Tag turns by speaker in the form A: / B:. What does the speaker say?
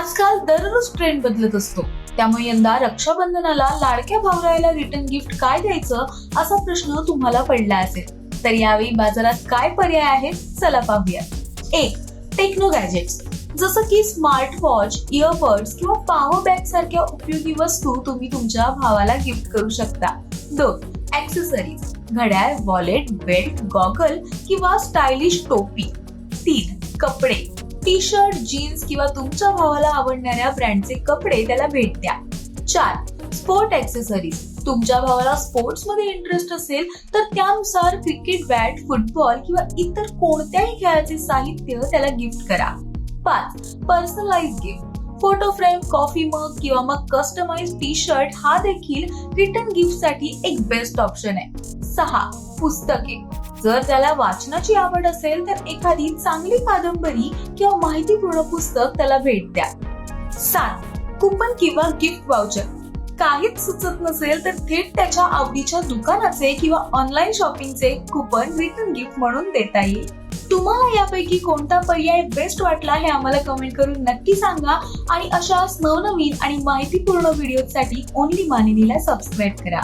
A: आजकाल दररोज ट्रेंड बदलत असतो, त्यामुळे यंदा रक्षाबंधनाला लाडक्या भावरायाला रिटर्न गिफ्ट काय द्यायचं असा प्रश्न तुम्हाला पडला असेल. तर यावेळी बाजारात काय पर्याय आहेत चला पाहूया. 1. टेक्नो गॅजेट्स, जसं की स्मार्ट वॉच, इयरबड्स किंवा पॉवर बँक सारख्या उपयोगी वस्तू तुम्ही तुमच्या भावाला गिफ्ट करू शकता. 2. ऍक्सेसरीज, घड्याळ, वॉलेट, बेल्ट, गॉगल किंवा स्टायलिश टोपी. 3. कपडे, टी शर्ट, जीन्स किंवा तुमच्या भावाला आवडणाऱ्या ब्रँडचे कपडे त्याला भेट द्या. 4. स्पोर्ट ऍक्सेसरीज, तुमच्या भावाला स्पोर्ट्स मध्ये इंटरेस्ट असेल तर त्यानुसार क्रिकेट बॅट, फुटबॉल किंवा इतर कोणत्याही खेळाचे साहित्य त्याला गिफ्ट करा. 5. Personalize gift, photo frame, coffee mug किंवा मग कस्टमाइज टी शर्ट हा देखील रिटर्न गिफ्ट साठी एक बेस्ट ऑप्शन आहे. 6. पुस्तके, जर त्याला वाचनाची आवड असेल तर एखादी चांगली कादंबरी किंवा माहितीपूर्ण पुस्तक त्याला भेट द्या. 7. कुपन किंवा गिफ्ट वाउचर, काहीच सुचत नसेल तर थेट त्याच्या आवडीच्या दुकानाचे किंवा ऑनलाईन शॉपिंगचे कुपन रिटर्न गिफ्ट म्हणून देता येईल. तुम्हाला यापैकी कोणता पर्याय बेस्ट वाटला हे आम्हाला कमेंट करून नक्की सांगा आणि अशाच नवनवीन आणि माहितीपूर्ण व्हिडिओसाठी ओनली मानिनीला सबस्क्राईब करा.